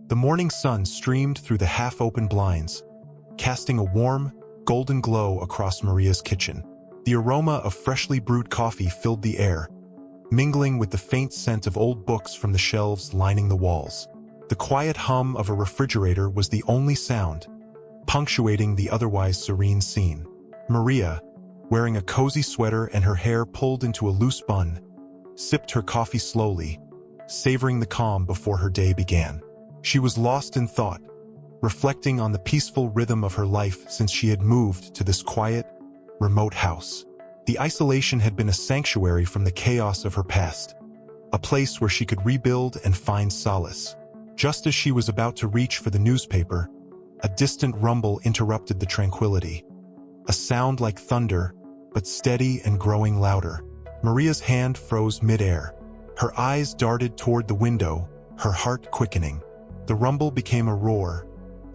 The morning sun streamed through the half-open blinds, casting a warm, golden glow across Maria's kitchen. The aroma of freshly brewed coffee filled the air, mingling with the faint scent of old books from the shelves lining the walls. The quiet hum of a refrigerator was the only sound, punctuating the otherwise serene scene. Maria, wearing a cozy sweater and her hair pulled into a loose bun, sipped her coffee slowly, savoring the calm before her day began. She was lost in thought, reflecting on the peaceful rhythm of her life since she had moved to this quiet, remote house. The isolation had been a sanctuary from the chaos of her past, a place where she could rebuild and find solace. Just as she was about to reach for the newspaper, a distant rumble interrupted the tranquility. A sound like thunder, but steady and growing louder. Maria's hand froze mid-air. Her eyes darted toward the window, her heart quickening. The rumble became a roar,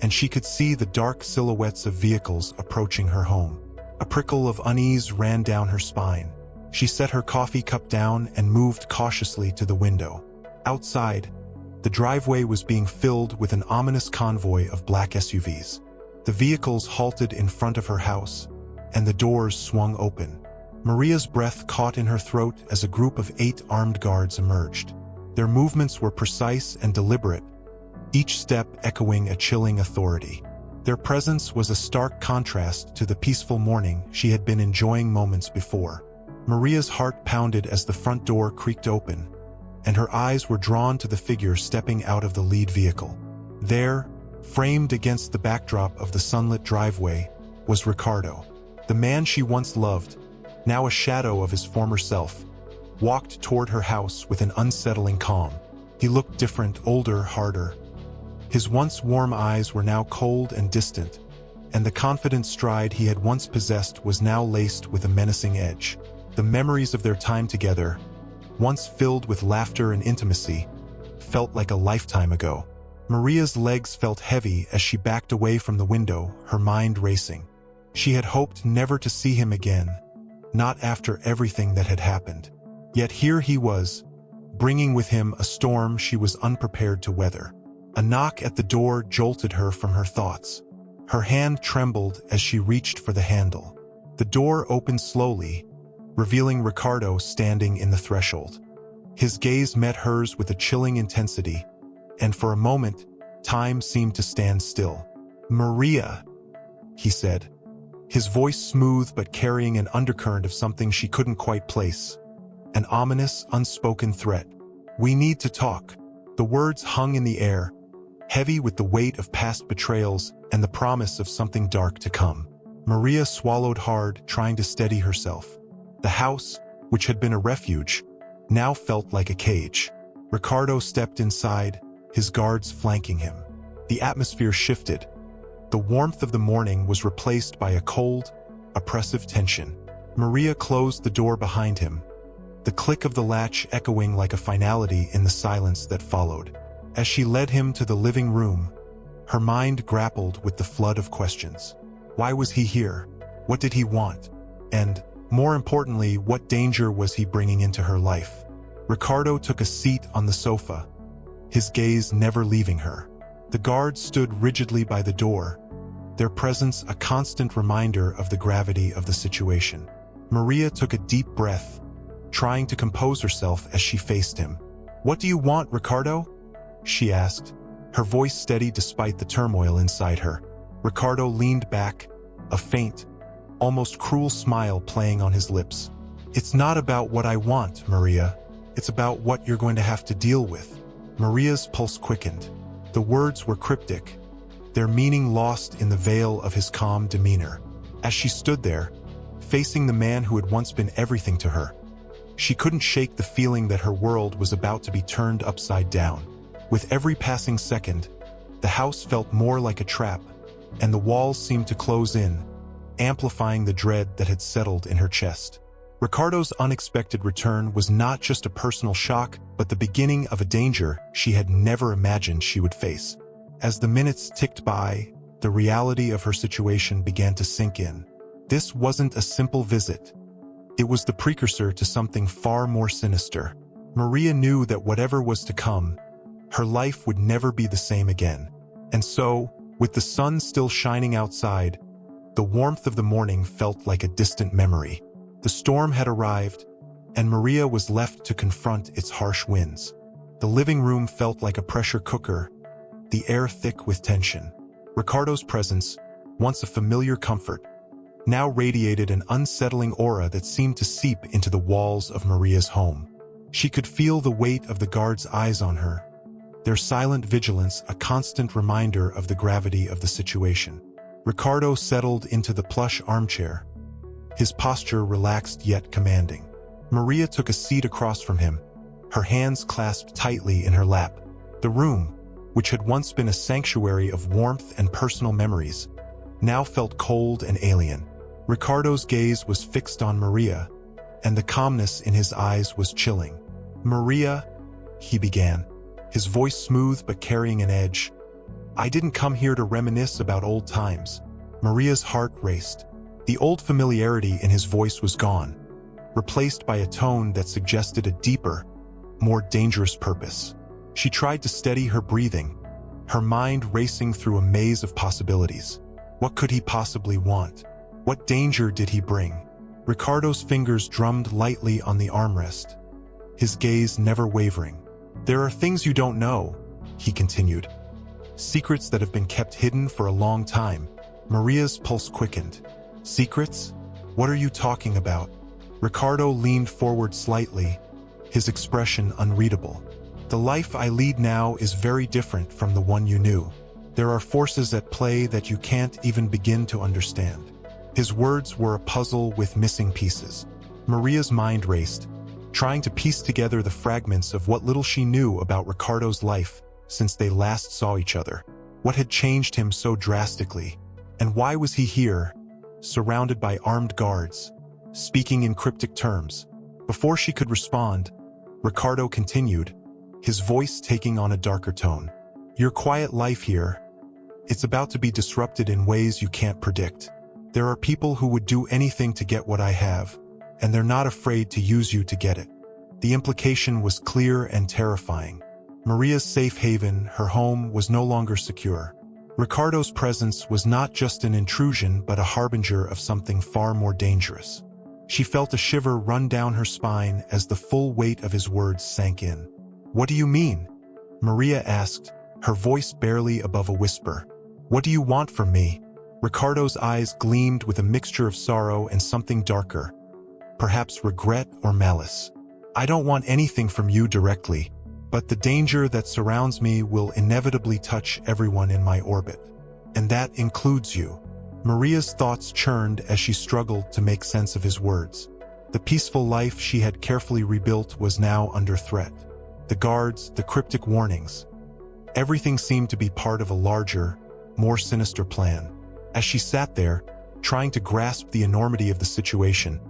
and she could see the dark silhouettes of vehicles approaching her home. A prickle of unease ran down her spine. She set her coffee cup down and moved cautiously to the window. Outside, the driveway was being filled with an ominous convoy of black SUVs. The vehicles halted in front of her house, and the doors swung open. Maria's breath caught in her throat as a group of 8 armed guards emerged. Their movements were precise and deliberate, each step echoing a chilling authority. Their presence was a stark contrast to the peaceful morning she had been enjoying moments before. Maria's heart pounded as the front door creaked open, and her eyes were drawn to the figure stepping out of the lead vehicle. There, framed against the backdrop of the sunlit driveway, was Ricardo. The man she once loved, now a shadow of his former self, walked toward her house with an unsettling calm. He looked different, older, harder. His once warm eyes were now cold and distant, and the confident stride he had once possessed was now laced with a menacing edge. The memories of their time together, once filled with laughter and intimacy, felt like a lifetime ago. Maria's legs felt heavy as she backed away from the window, her mind racing. She had hoped never to see him again, not after everything that had happened. Yet here he was, bringing with him a storm she was unprepared to weather. A knock at the door jolted her from her thoughts. Her hand trembled as she reached for the handle. The door opened slowly, revealing Ricardo standing in the threshold. His gaze met hers with a chilling intensity, and for a moment, time seemed to stand still. "Maria," he said, his voice smooth but carrying an undercurrent of something she couldn't quite place. An ominous, unspoken threat. "We need to talk." The words hung in the air, heavy with the weight of past betrayals and the promise of something dark to come. Maria swallowed hard, trying to steady herself. The house, which had been a refuge, now felt like a cage. Ricardo stepped inside, his guards flanking him. The atmosphere shifted. The warmth of the morning was replaced by a cold, oppressive tension. Maria closed the door behind him, the click of the latch echoing like a finality in the silence that followed. As she led him to the living room, her mind grappled with the flood of questions. Why was he here? What did he want? And, more importantly, what danger was he bringing into her life? Ricardo took a seat on the sofa, his gaze never leaving her. The guards stood rigidly by the door, their presence a constant reminder of the gravity of the situation. Maria took a deep breath, trying to compose herself as she faced him. "What do you want, Ricardo?" she asked, her voice steady despite the turmoil inside her. Ricardo leaned back, a faint, almost cruel smile playing on his lips. "It's not about what I want, Maria. It's about what you're going to have to deal with." Maria's pulse quickened. The words were cryptic, their meaning lost in the veil of his calm demeanor. As she stood there, facing the man who had once been everything to her, she couldn't shake the feeling that her world was about to be turned upside down. With every passing second, the house felt more like a trap, and the walls seemed to close in, amplifying the dread that had settled in her chest. Ricardo's unexpected return was not just a personal shock, but the beginning of a danger she had never imagined she would face. As the minutes ticked by, the reality of her situation began to sink in. This wasn't a simple visit. It was the precursor to something far more sinister. Maria knew that whatever was to come, Her life would never be the same again. And so, with the sun still shining outside, the warmth of the morning felt like a distant memory. The storm had arrived, and Maria was left to confront its harsh winds. The living room felt like a pressure cooker, the air thick with tension. Ricardo's presence, once a familiar comfort, now radiated an unsettling aura that seemed to seep into the walls of Maria's home. She could feel the weight of the guards' eyes on her, their silent vigilance a constant reminder of the gravity of the situation. Ricardo settled into the plush armchair, his posture relaxed yet commanding. Maria took a seat across from him, her hands clasped tightly in her lap. The room, which had once been a sanctuary of warmth and personal memories, now felt cold and alien. Ricardo's gaze was fixed on Maria, and the calmness in his eyes was chilling. "Maria," he began, his voice smooth but carrying an edge, "I didn't come here to reminisce about old times." Maria's heart raced. The old familiarity in his voice was gone, replaced by a tone that suggested a deeper, more dangerous purpose. She tried to steady her breathing, her mind racing through a maze of possibilities. What could he possibly want? What danger did he bring? Ricardo's fingers drummed lightly on the armrest, his gaze never wavering. "There are things you don't know," he continued. "Secrets that have been kept hidden for a long time." Maria's pulse quickened. "Secrets? What are you talking about?" Ricardo leaned forward slightly, his expression unreadable. "The life I lead now is very different from the one you knew. There are forces at play that you can't even begin to understand." His words were a puzzle with missing pieces. Maria's mind raced, trying to piece together the fragments of what little she knew about Ricardo's life since they last saw each other. What had changed him so drastically? And why was he here, surrounded by armed guards, speaking in cryptic terms? Before she could respond, Ricardo continued, his voice taking on a darker tone. "Your quiet life here, it's about to be disrupted in ways you can't predict. There are people who would do anything to get what I have, and they're not afraid to use you to get it." The implication was clear and terrifying. Maria's safe haven, her home, was no longer secure. Ricardo's presence was not just an intrusion but a harbinger of something far more dangerous. She felt a shiver run down her spine as the full weight of his words sank in. "What do you mean?" Maria asked, her voice barely above a whisper. "What do you want from me?" Ricardo's eyes gleamed with a mixture of sorrow and something darker, perhaps regret or malice. "I don't want anything from you directly, but the danger that surrounds me will inevitably touch everyone in my orbit. And that includes you." Maria's thoughts churned as she struggled to make sense of his words. The peaceful life she had carefully rebuilt was now under threat. The guards, the cryptic warnings. Everything seemed to be part of a larger, more sinister plan. As she sat there, trying to grasp the enormity of the situation,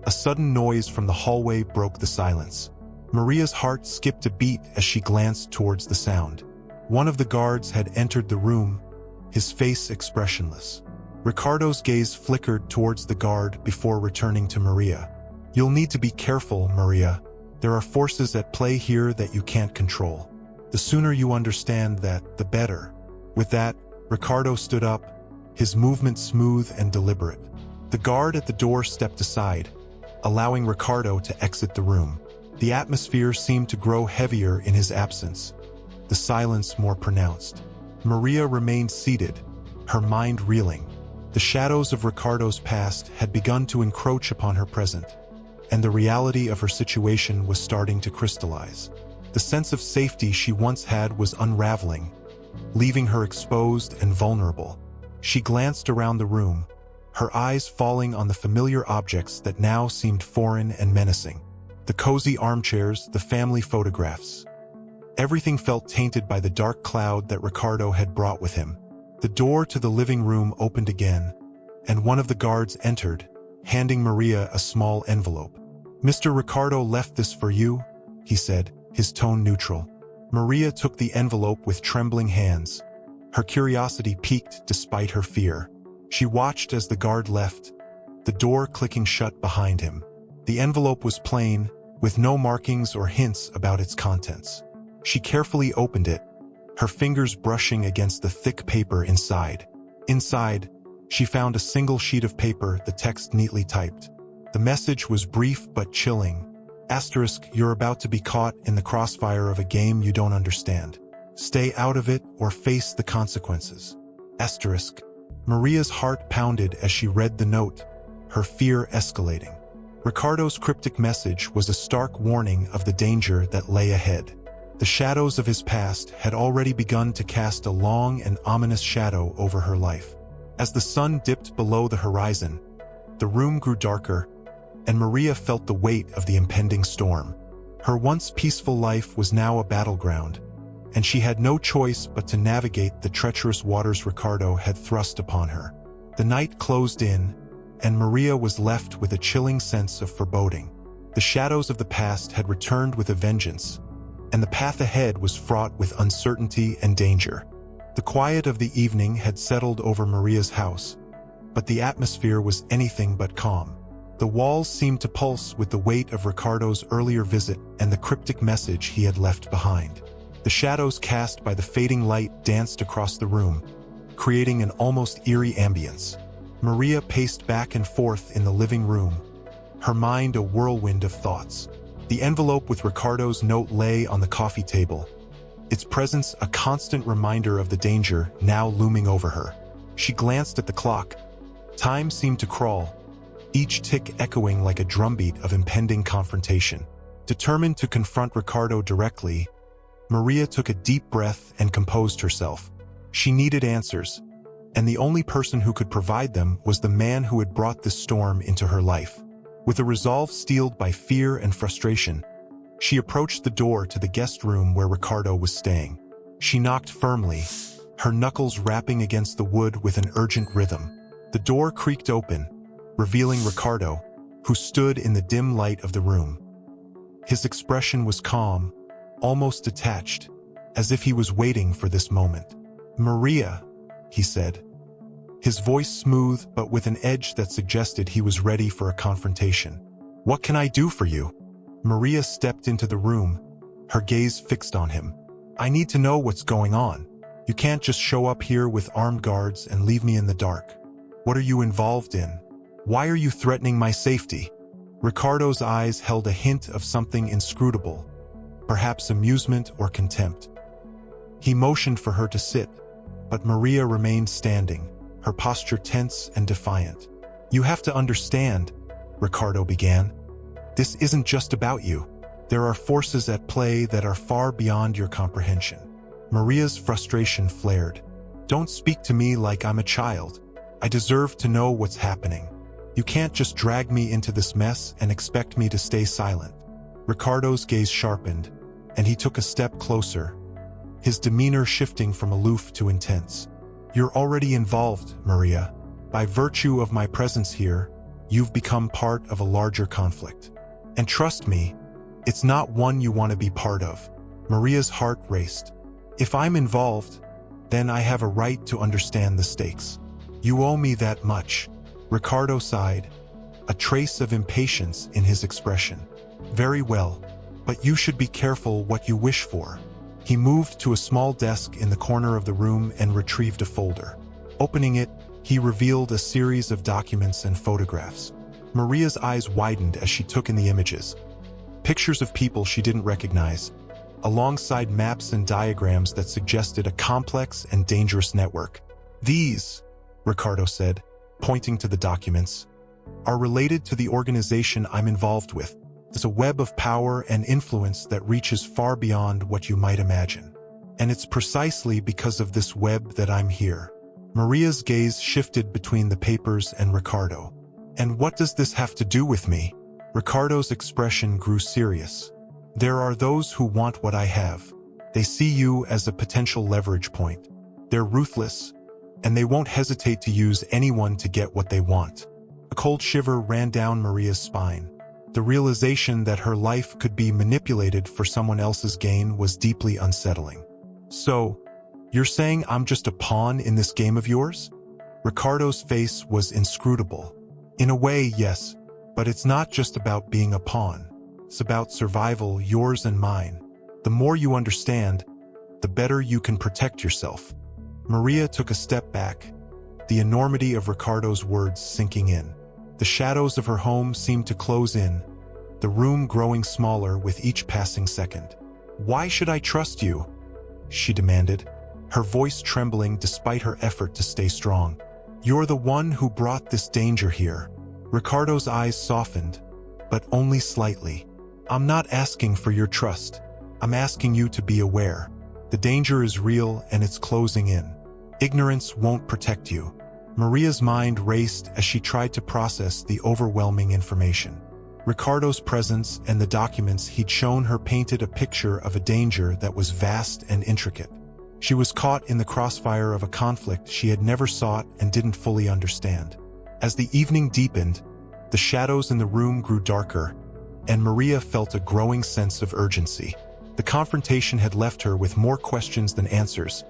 a sudden noise from the hallway broke the silence. Maria's heart skipped a beat as she glanced towards the sound. One of the guards had entered the room, his face expressionless. Ricardo's gaze flickered towards the guard before returning to Maria. "You'll need to be careful, Maria. There are forces at play here that you can't control. The sooner you understand that, the better." With that, Ricardo stood up, his movement smooth and deliberate. The guard at the door stepped aside, allowing Ricardo to exit the room. The atmosphere seemed to grow heavier in his absence, the silence more pronounced. Maria remained seated, her mind reeling. The shadows of Ricardo's past had begun to encroach upon her present, and the reality of her situation was starting to crystallize. The sense of safety she once had was unraveling, leaving her exposed and vulnerable. She glanced around the room, her eyes falling on the familiar objects that now seemed foreign and menacing. The cozy armchairs, the family photographs. Everything felt tainted by the dark cloud that Ricardo had brought with him. The door to the living room opened again, and one of the guards entered, handing Maria a small envelope. "Mr. Ricardo left this for you," he said, his tone neutral. Maria took the envelope with trembling hands. Her curiosity piqued despite her fear. She watched as the guard left, the door clicking shut behind him. The envelope was plain, with no markings or hints about its contents. She carefully opened it, her fingers brushing against the thick paper inside. Inside, she found a single sheet of paper, the text neatly typed. The message was brief but chilling. Asterisk, you're about to be caught in the crossfire of a game you don't understand. Stay out of it or face the consequences. Asterisk. Maria's heart pounded as she read the note, her fear escalating. Ricardo's cryptic message was a stark warning of the danger that lay ahead. The shadows of his past had already begun to cast a long and ominous shadow over her life. As the sun dipped below the horizon, the room grew darker, and Maria felt the weight of the impending storm. Her once peaceful life was now a battleground, and she had no choice but to navigate the treacherous waters Ricardo had thrust upon her. The night closed in, and Maria was left with a chilling sense of foreboding. The shadows of the past had returned with a vengeance, and the path ahead was fraught with uncertainty and danger. The quiet of the evening had settled over Maria's house, but the atmosphere was anything but calm. The walls seemed to pulse with the weight of Ricardo's earlier visit and the cryptic message he had left behind. The shadows cast by the fading light danced across the room, creating an almost eerie ambience. Maria paced back and forth in the living room, her mind a whirlwind of thoughts. The envelope with Ricardo's note lay on the coffee table, its presence a constant reminder of the danger now looming over her. She glanced at the clock. Time seemed to crawl, each tick echoing like a drumbeat of impending confrontation. Determined to confront Ricardo directly, Maria took a deep breath and composed herself. She needed answers, and the only person who could provide them was the man who had brought this storm into her life. With a resolve steeled by fear and frustration, she approached the door to the guest room where Ricardo was staying. She knocked firmly, her knuckles rapping against the wood with an urgent rhythm. The door creaked open, revealing Ricardo, who stood in the dim light of the room. His expression was calm, almost detached, as if he was waiting for this moment. "Maria," he said, his voice smooth but with an edge that suggested he was ready for a confrontation. "What can I do for you?" Maria stepped into the room, her gaze fixed on him. "I need to know what's going on. You can't just show up here with armed guards and leave me in the dark. What are you involved in? Why are you threatening my safety?" Ricardo's eyes held a hint of something inscrutable, perhaps amusement or contempt. He motioned for her to sit, but Maria remained standing, her posture tense and defiant. "You have to understand," Ricardo began. "This isn't just about you. There are forces at play that are far beyond your comprehension." Maria's frustration flared. "Don't speak to me like I'm a child. I deserve to know what's happening. You can't just drag me into this mess and expect me to stay silent." Ricardo's gaze sharpened, and he took a step closer, his demeanor shifting from aloof to intense. "You're already involved, Maria. By virtue of my presence here, you've become part of a larger conflict. And trust me, it's not one you want to be part of." Maria's heart raced. "If I'm involved, then I have a right to understand the stakes. You owe me that much." Ricardo sighed, a trace of impatience in his expression. "Very well, but you should be careful what you wish for." He moved to a small desk in the corner of the room and retrieved a folder. Opening it, he revealed a series of documents and photographs. Maria's eyes widened as she took in the images. Pictures of people she didn't recognize, alongside maps and diagrams that suggested a complex and dangerous network. "These," Ricardo said, pointing to the documents, "are related to the organization I'm involved with. It's a web of power and influence that reaches far beyond what you might imagine. And it's precisely because of this web that I'm here." Maria's gaze shifted between the papers and Ricardo. "And what does this have to do with me?" Ricardo's expression grew serious. "There are those who want what I have. They see you as a potential leverage point. They're ruthless, and they won't hesitate to use anyone to get what they want." A cold shiver ran down Maria's spine. The realization that her life could be manipulated for someone else's gain was deeply unsettling. "So, you're saying I'm just a pawn in this game of yours?" Ricardo's face was inscrutable. "In a way, yes, but it's not just about being a pawn. It's about survival, yours and mine. The more you understand, the better you can protect yourself. Maria took a step back, the enormity of Ricardo's words sinking in. The shadows of her home seemed to close in, the room growing smaller with each passing second. "Why should I trust you?" she demanded, her voice trembling despite her effort to stay strong. "You're the one who brought this danger here." Ricardo's eyes softened, but only slightly. "I'm not asking for your trust. I'm asking you to be aware. The danger is real and it's closing in. Ignorance won't protect you." Maria's mind raced as she tried to process the overwhelming information. Ricardo's presence and the documents he'd shown her painted a picture of a danger that was vast and intricate. She was caught in the crossfire of a conflict she had never sought and didn't fully understand. As the evening deepened, the shadows in the room grew darker, and Maria felt a growing sense of urgency. The confrontation had left her with more questions than answers,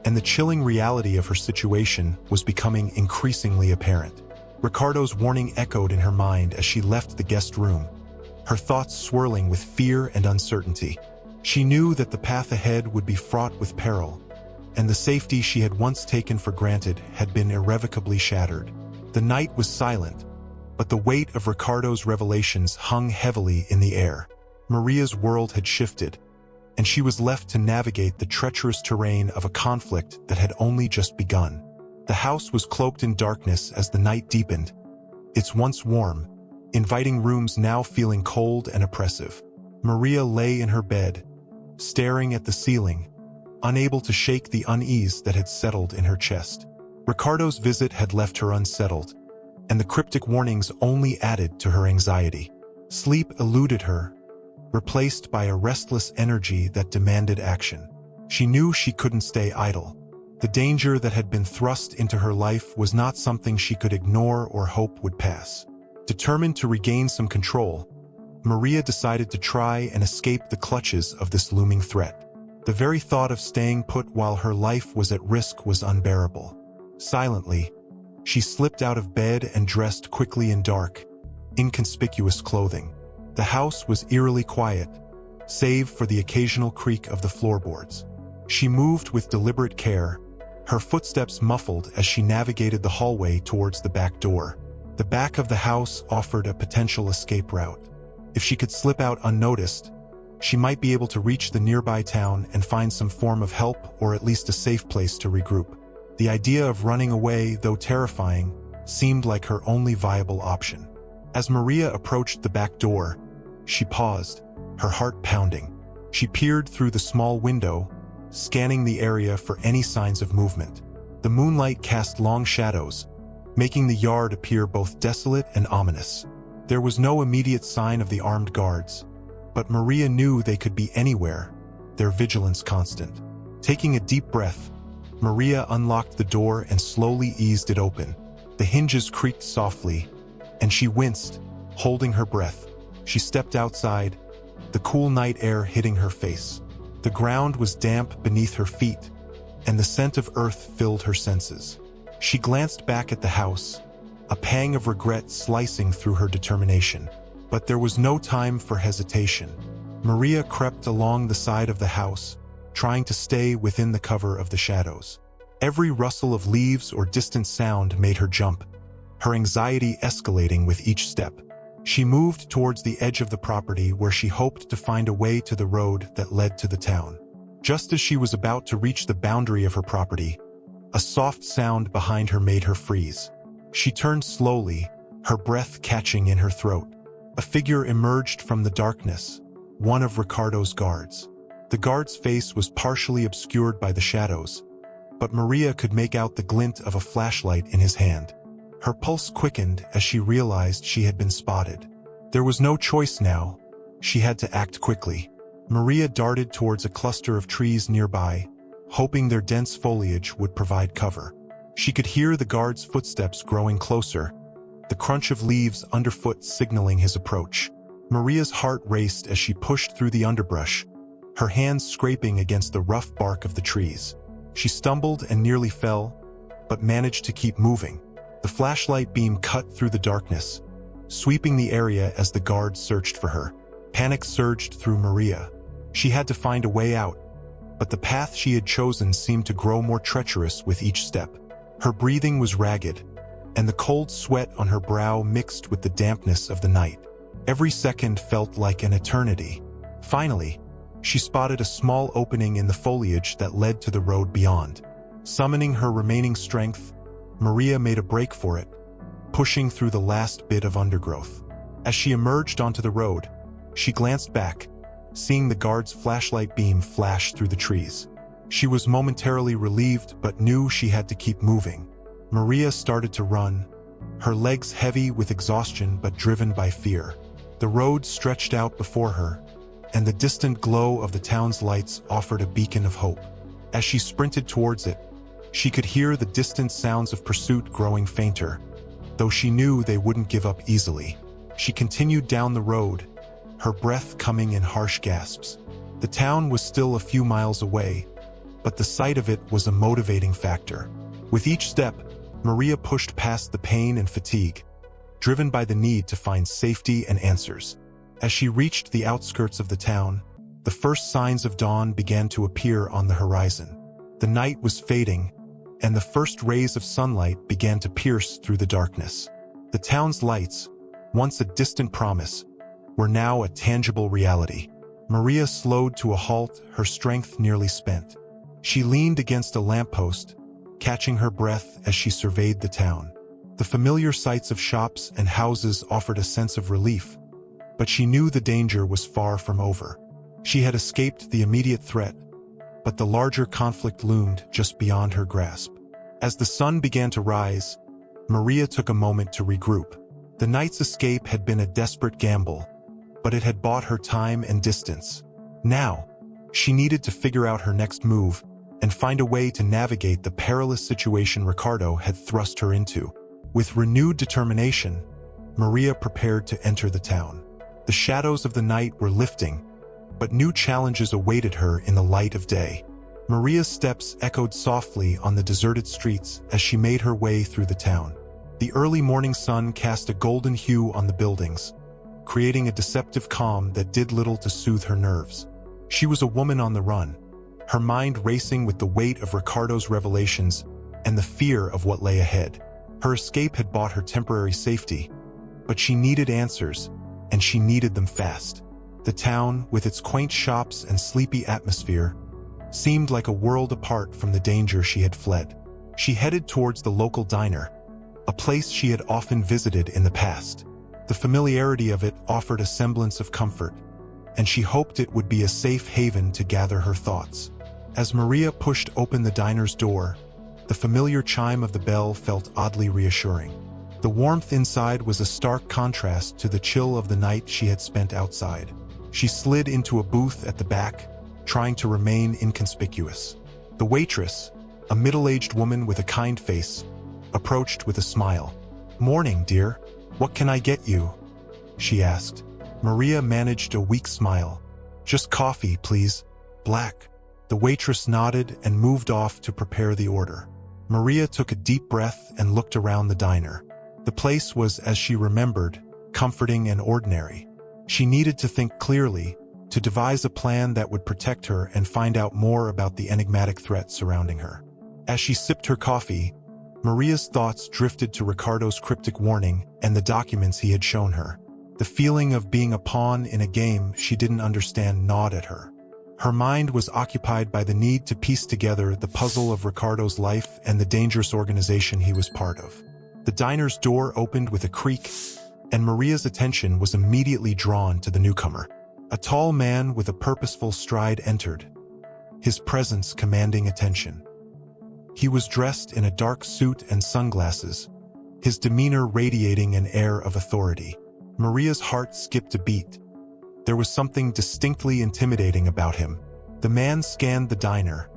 and the chilling reality of her situation was becoming increasingly apparent. Ricardo's warning echoed in her mind as she left the guest room, her thoughts swirling with fear and uncertainty. She knew that the path ahead would be fraught with peril, and the safety she had once taken for granted had been irrevocably shattered. The night was silent, but the weight of Ricardo's revelations hung heavily in the air. Maria's world had shifted, and she was left to navigate the treacherous terrain of a conflict that had only just begun. The house was cloaked in darkness as the night deepened, its once warm, inviting rooms now feeling cold and oppressive. Maria lay in her bed, staring at the ceiling, unable to shake the unease that had settled in her chest. Ricardo's visit had left her unsettled, and the cryptic warnings only added to her anxiety. Sleep eluded her, replaced by a restless energy that demanded action. She knew she couldn't stay idle. The danger that had been thrust into her life was not something she could ignore or hope would pass. Determined to regain some control, Maria decided to try and escape the clutches of this looming threat. The very thought of staying put while her life was at risk was unbearable. Silently, she slipped out of bed and dressed quickly in dark, inconspicuous clothing. The house was eerily quiet, save for the occasional creak of the floorboards. She moved with deliberate care, her footsteps muffled as she navigated the hallway towards the back door. The back of the house offered a potential escape route. If she could slip out unnoticed, she might be able to reach the nearby town and find some form of help or at least a safe place to regroup. The idea of running away, though terrifying, seemed like her only viable option. As Maria approached the back door, she paused, her heart pounding. She peered through the small window, scanning the area for any signs of movement. The moonlight cast long shadows, making the yard appear both desolate and ominous. There was no immediate sign of the armed guards, but Maria knew they could be anywhere, their vigilance constant. Taking a deep breath, Maria unlocked the door and slowly eased it open. The hinges creaked softly, and she winced, holding her breath. She stepped outside, the cool night air hitting her face. The ground was damp beneath her feet, and the scent of earth filled her senses. She glanced back at the house, a pang of regret slicing through her determination. But there was no time for hesitation. Maria crept along the side of the house, trying to stay within the cover of the shadows. Every rustle of leaves or distant sound made her jump, her anxiety escalating with each step. She moved towards the edge of the property where she hoped to find a way to the road that led to the town. Just as she was about to reach the boundary of her property, a soft sound behind her made her freeze. She turned slowly, her breath catching in her throat. A figure emerged from the darkness, one of Ricardo's guards. The guard's face was partially obscured by the shadows, but Maria could make out the glint of a flashlight in his hand. Her pulse quickened as she realized she had been spotted. There was no choice now. She had to act quickly. Maria darted towards a cluster of trees nearby, hoping their dense foliage would provide cover. She could hear the guard's footsteps growing closer, the crunch of leaves underfoot signaling his approach. Maria's heart raced as she pushed through the underbrush, her hands scraping against the rough bark of the trees. She stumbled and nearly fell, but managed to keep moving. The flashlight beam cut through the darkness, sweeping the area as the guards searched for her. Panic surged through Maria. She had to find a way out, but the path she had chosen seemed to grow more treacherous with each step. Her breathing was ragged, and the cold sweat on her brow mixed with the dampness of the night. Every second felt like an eternity. Finally, she spotted a small opening in the foliage that led to the road beyond. Summoning her remaining strength, Maria made a break for it, pushing through the last bit of undergrowth. As she emerged onto the road, she glanced back, seeing the guard's flashlight beam flash through the trees. She was momentarily relieved but knew she had to keep moving. Maria started to run, her legs heavy with exhaustion but driven by fear. The road stretched out before her, and the distant glow of the town's lights offered a beacon of hope. As she sprinted towards it, she could hear the distant sounds of pursuit growing fainter, though she knew they wouldn't give up easily. She continued down the road, her breath coming in harsh gasps. The town was still a few miles away, but the sight of it was a motivating factor. With each step, Maria pushed past the pain and fatigue, driven by the need to find safety and answers. As she reached the outskirts of the town, the first signs of dawn began to appear on the horizon. The night was fading, and the first rays of sunlight began to pierce through the darkness. The town's lights, once a distant promise, were now a tangible reality. Maria slowed to a halt, her strength nearly spent. She leaned against a lamppost, catching her breath as she surveyed the town. The familiar sights of shops and houses offered a sense of relief, but she knew the danger was far from over. She had escaped the immediate threat, but the larger conflict loomed just beyond her grasp. As the sun began to rise, Maria took a moment to regroup. The night's escape had been a desperate gamble, but it had bought her time and distance. Now, she needed to figure out her next move and find a way to navigate the perilous situation Ricardo had thrust her into. With renewed determination, Maria prepared to enter the town. The shadows of the night were lifting, but new challenges awaited her in the light of day. Maria's steps echoed softly on the deserted streets as she made her way through the town. The early morning sun cast a golden hue on the buildings, creating a deceptive calm that did little to soothe her nerves. She was a woman on the run, her mind racing with the weight of Ricardo's revelations and the fear of what lay ahead. Her escape had bought her temporary safety, but she needed answers, and she needed them fast. The town, with its quaint shops and sleepy atmosphere, seemed like a world apart from the danger she had fled. She headed towards the local diner, a place she had often visited in the past. The familiarity of it offered a semblance of comfort, and she hoped it would be a safe haven to gather her thoughts. As Maria pushed open the diner's door, the familiar chime of the bell felt oddly reassuring. The warmth inside was a stark contrast to the chill of the night she had spent outside. She slid into a booth at the back, trying to remain inconspicuous. The waitress, a middle-aged woman with a kind face, approached with a smile. "Morning, dear. What can I get you?" she asked. Maria managed a weak smile. "Just coffee, please. Black." The waitress nodded and moved off to prepare the order. Maria took a deep breath and looked around the diner. The place was, as she remembered, comforting and ordinary. She needed to think clearly, to devise a plan that would protect her and find out more about the enigmatic threat surrounding her. As she sipped her coffee, Maria's thoughts drifted to Ricardo's cryptic warning and the documents he had shown her. The feeling of being a pawn in a game she didn't understand gnawed at her. Her mind was occupied by the need to piece together the puzzle of Ricardo's life and the dangerous organization he was part of. The diner's door opened with a creak, and Maria's attention was immediately drawn to the newcomer. A tall man with a purposeful stride entered, his presence commanding attention. He was dressed in a dark suit and sunglasses, his demeanor radiating an air of authority. Maria's heart skipped a beat. There was something distinctly intimidating about him. The man scanned the diner,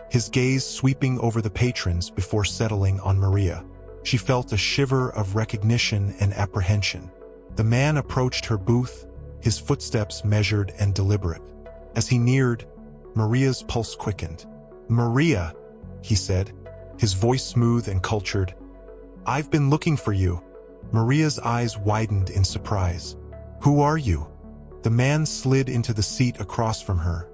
his gaze sweeping over the patrons before settling on Maria. She felt a shiver of recognition and apprehension. The man approached her booth, his footsteps measured and deliberate. As he neared, Maria's pulse quickened. "Maria," he said, his voice smooth and cultured. "I've been looking for you." Maria's eyes widened in surprise. "Who are you?" The man slid into the seat across from her,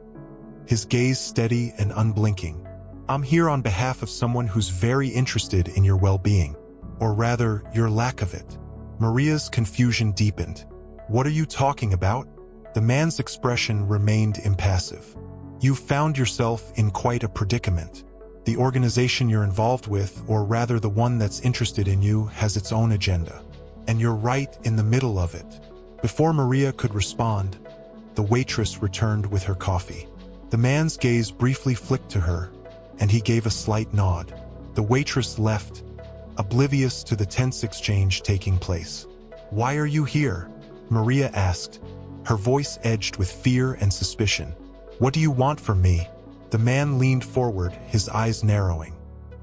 his gaze steady and unblinking. "I'm here on behalf of someone who's very interested in your well-being, or rather, your lack of it." Maria's confusion deepened. "What are you talking about?" The man's expression remained impassive. "You've found yourself in quite a predicament. The organization you're involved with, or rather the one that's interested in you, has its own agenda. And you're right in the middle of it." Before Maria could respond, the waitress returned with her coffee. The man's gaze briefly flicked to her, and he gave a slight nod. The waitress left, oblivious to the tense exchange taking place. "Why are you here?" Maria asked, her voice edged with fear and suspicion. "What do you want from me?" The man leaned forward, his eyes narrowing.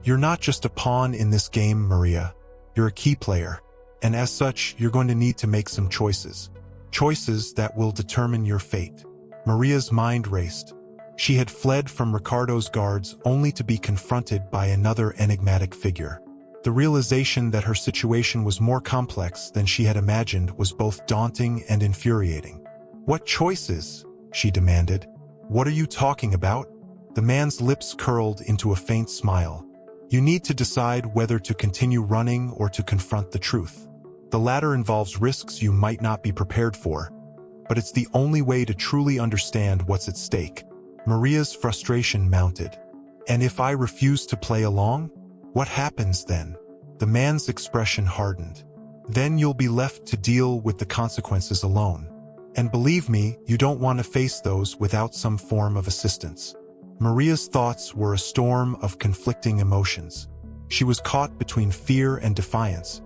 "You're not just a pawn in this game, Maria. You're a key player, and as such, you're going to need to make some choices. Choices that will determine your fate." Maria's mind raced. She had fled from Ricardo's guards only to be confronted by another enigmatic figure. The realization that her situation was more complex than she had imagined was both daunting and infuriating. "What choices?" she demanded. "What are you talking about?" The man's lips curled into a faint smile. "You need to decide whether to continue running or to confront the truth. The latter involves risks you might not be prepared for, but it's the only way to truly understand what's at stake." Maria's frustration mounted. "And if I refuse to play along? What happens then?" The man's expression hardened. "Then you'll be left to deal with the consequences alone. And believe me, you don't want to face those without some form of assistance." Maria's thoughts were a storm of conflicting emotions. She was caught between fear and defiance,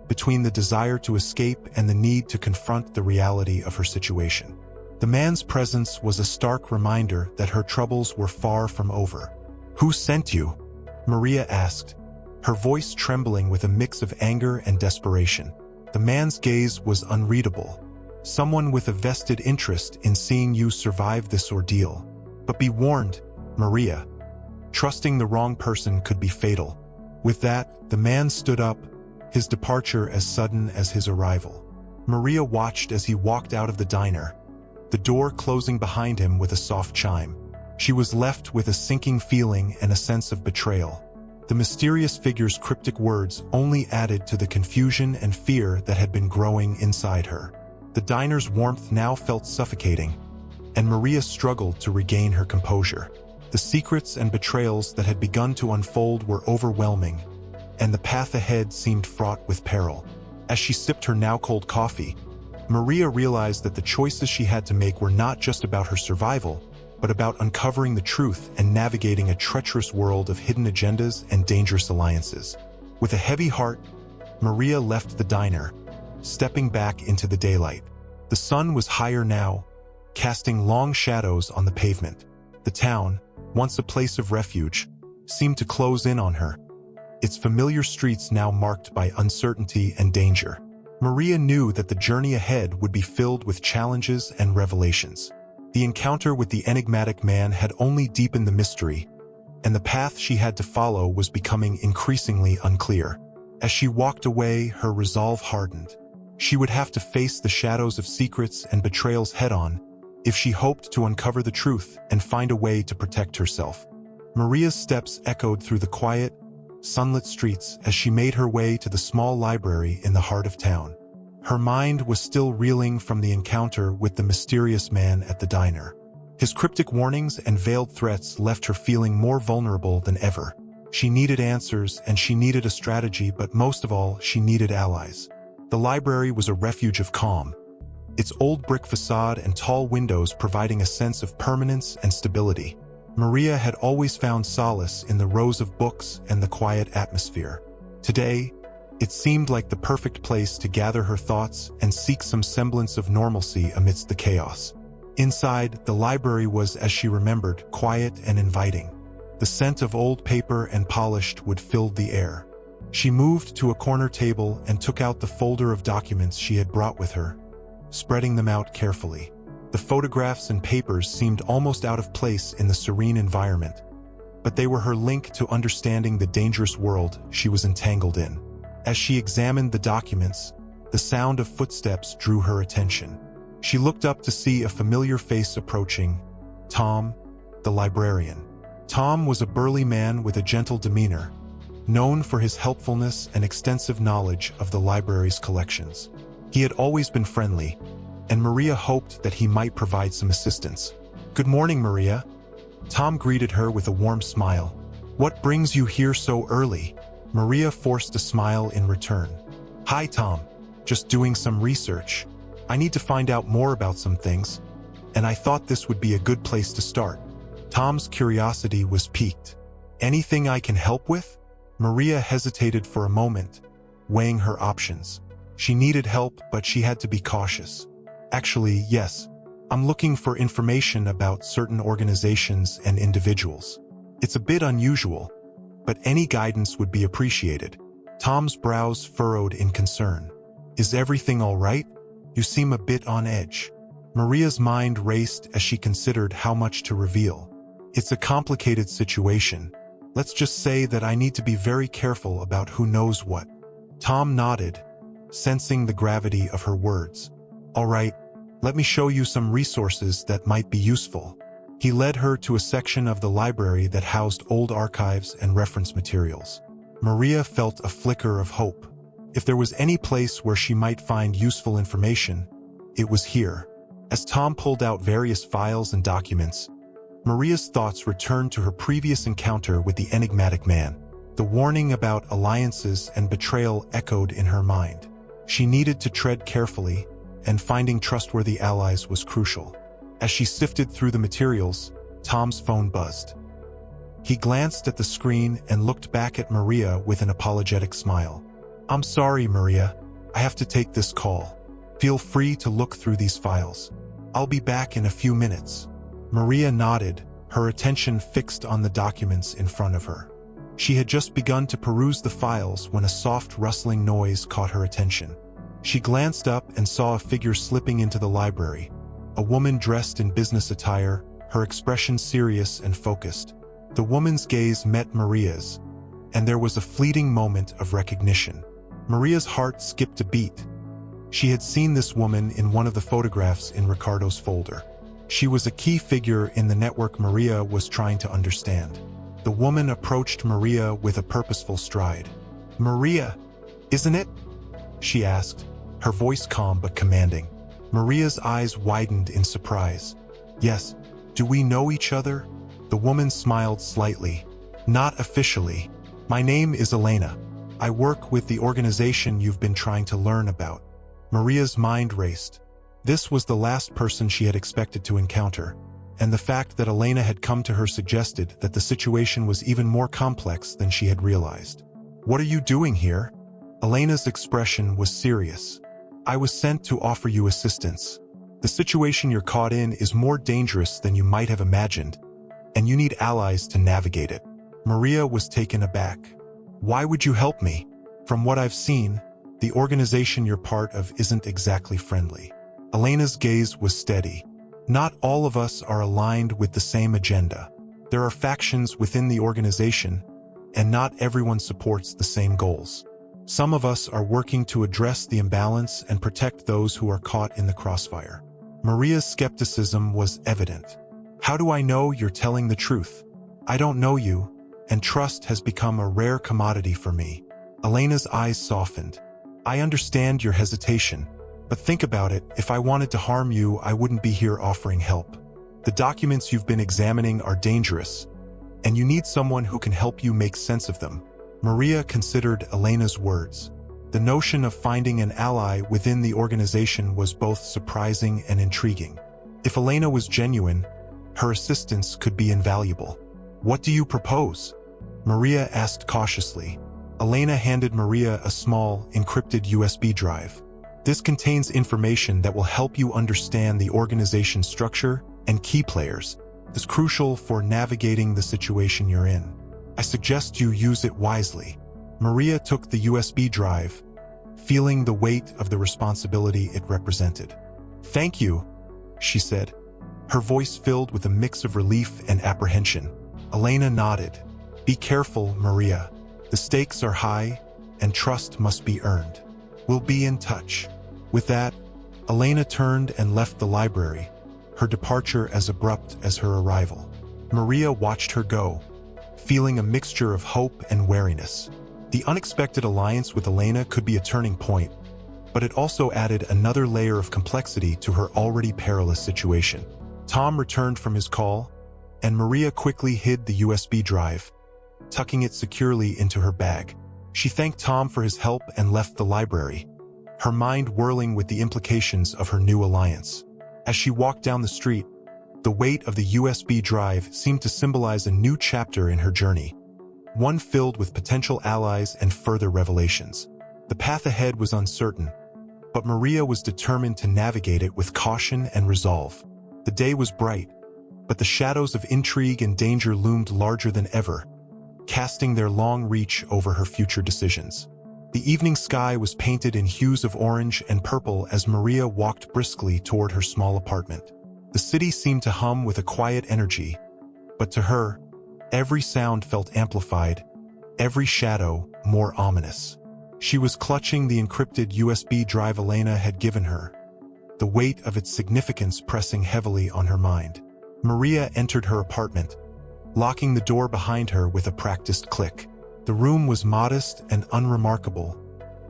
between the desire to escape and the need to confront the reality of her situation. The man's presence was a stark reminder that her troubles were far from over. "Who sent you?" Maria asked, her voice trembling with a mix of anger and desperation. The man's gaze was unreadable. "Someone with a vested interest in seeing you survive this ordeal. But be warned, Maria. Trusting the wrong person could be fatal." With that, the man stood up, his departure as sudden as his arrival. Maria watched as he walked out of the diner, the door closing behind him with a soft chime. She was left with a sinking feeling and a sense of betrayal. The mysterious figure's cryptic words only added to the confusion and fear that had been growing inside her. The diner's warmth now felt suffocating, and Maria struggled to regain her composure. The secrets and betrayals that had begun to unfold were overwhelming, and the path ahead seemed fraught with peril. As she sipped her now-cold coffee, Maria realized that the choices she had to make were not just about her survival, but about uncovering the truth and navigating a treacherous world of hidden agendas and dangerous alliances. With a heavy heart, Maria left the diner, stepping back into the daylight. The sun was higher now, casting long shadows on the pavement. The town, once a place of refuge, seemed to close in on her, its familiar streets now marked by uncertainty and danger. Maria knew that the journey ahead would be filled with challenges and revelations. The encounter with the enigmatic man had only deepened the mystery, and the path she had to follow was becoming increasingly unclear. As she walked away, her resolve hardened. She would have to face the shadows of secrets and betrayals head-on if she hoped to uncover the truth and find a way to protect herself. Maria's steps echoed through the quiet, sunlit streets as she made her way to the small library in the heart of town. Her mind was still reeling from the encounter with the mysterious man at the diner. His cryptic warnings and veiled threats left her feeling more vulnerable than ever. She needed answers, and she needed a strategy, but most of all, she needed allies. The library was a refuge of calm, its old brick facade and tall windows providing a sense of permanence and stability. Maria had always found solace in the rows of books and the quiet atmosphere. Today, it seemed like the perfect place to gather her thoughts and seek some semblance of normalcy amidst the chaos. Inside, the library was, as she remembered, quiet and inviting. The scent of old paper and polished wood filled the air. She moved to a corner table and took out the folder of documents she had brought with her, spreading them out carefully. The photographs and papers seemed almost out of place in the serene environment, but they were her link to understanding the dangerous world she was entangled in. As she examined the documents, the sound of footsteps drew her attention. She looked up to see a familiar face approaching. Tom, the librarian. Tom was a burly man with a gentle demeanor, known for his helpfulness and extensive knowledge of the library's collections. He had always been friendly, and Maria hoped that he might provide some assistance. "Good morning, Maria." Tom greeted her with a warm smile. "What brings you here so early?" Maria forced a smile in return. "Hi, Tom. Just doing some research. I need to find out more about some things, and I thought this would be a good place to start." Tom's curiosity was piqued. "Anything I can help with?" Maria hesitated for a moment, weighing her options. She needed help, but she had to be cautious. "Actually, yes. I'm looking for information about certain organizations and individuals. It's a bit unusual, but any guidance would be appreciated." Tom's brows furrowed in concern. "Is everything all right? You seem a bit on edge." Maria's mind raced as she considered how much to reveal. "It's a complicated situation. Let's just say that I need to be very careful about who knows what." Tom nodded, sensing the gravity of her words. "All right, let me show you some resources that might be useful." He led her to a section of the library that housed old archives and reference materials. Maria felt a flicker of hope. If there was any place where she might find useful information, it was here. As Tom pulled out various files and documents, Maria's thoughts returned to her previous encounter with the enigmatic man. The warning about alliances and betrayal echoed in her mind. She needed to tread carefully, and finding trustworthy allies was crucial. As she sifted through the materials, Tom's phone buzzed. He glanced at the screen and looked back at Maria with an apologetic smile. "I'm sorry, Maria. I have to take this call. Feel free to look through these files. I'll be back in a few minutes." Maria nodded, her attention fixed on the documents in front of her. She had just begun to peruse the files when a soft rustling noise caught her attention. She glanced up and saw a figure slipping into the library, a woman dressed in business attire, her expression serious and focused. The woman's gaze met Maria's, and there was a fleeting moment of recognition. Maria's heart skipped a beat. She had seen this woman in one of the photographs in Ricardo's folder. She was a key figure in the network Maria was trying to understand. The woman approached Maria with a purposeful stride. "Maria, isn't it?" she asked, her voice calm but commanding. Maria's eyes widened in surprise. "Yes, do we know each other?" The woman smiled slightly. "Not officially. My name is Elena. I work with the organization you've been trying to learn about." Maria's mind raced. This was the last person she had expected to encounter, and the fact that Elena had come to her suggested that the situation was even more complex than she had realized. "What are you doing here?" Elena's expression was serious. "I was sent to offer you assistance. The situation you're caught in is more dangerous than you might have imagined, and you need allies to navigate it." Maria was taken aback. "Why would you help me? From what I've seen, the organization you're part of isn't exactly friendly." Elena's gaze was steady. "Not all of us are aligned with the same agenda. There are factions within the organization, and not everyone supports the same goals. Some of us are working to address the imbalance and protect those who are caught in the crossfire." Maria's skepticism was evident. "How do I know you're telling the truth? I don't know you, and trust has become a rare commodity for me." Elena's eyes softened. "I understand your hesitation, but think about it. If I wanted to harm you, I wouldn't be here offering help. The documents you've been examining are dangerous, and you need someone who can help you make sense of them." Maria considered Elena's words. The notion of finding an ally within the organization was both surprising and intriguing. If Elena was genuine, her assistance could be invaluable. "What do you propose?" Maria asked cautiously. Elena handed Maria a small, encrypted USB drive. "This contains information that will help you understand the organization's structure and key players. It's crucial for navigating the situation you're in. I suggest you use it wisely." Maria took the USB drive, feeling the weight of the responsibility it represented. "Thank you," she said, her voice filled with a mix of relief and apprehension. Elena nodded. "Be careful, Maria. The stakes are high, and trust must be earned. We'll be in touch." With that, Elena turned and left the library, her departure as abrupt as her arrival. Maria watched her go, feeling a mixture of hope and wariness. The unexpected alliance with Elena could be a turning point, but it also added another layer of complexity to her already perilous situation. Tom returned from his call, and Maria quickly hid the USB drive, tucking it securely into her bag. She thanked Tom for his help and left the library, her mind whirling with the implications of her new alliance. As she walked down the street, the weight of the USB drive seemed to symbolize a new chapter in her journey, one filled with potential allies and further revelations. The path ahead was uncertain, but Maria was determined to navigate it with caution and resolve. The day was bright, but the shadows of intrigue and danger loomed larger than ever, casting their long reach over her future decisions. The evening sky was painted in hues of orange and purple as Maria walked briskly toward her small apartment. The city seemed to hum with a quiet energy, but to her, every sound felt amplified, every shadow more ominous. She was clutching the encrypted USB drive Elena had given her, the weight of its significance pressing heavily on her mind. Maria entered her apartment, locking the door behind her with a practiced click. The room was modest and unremarkable,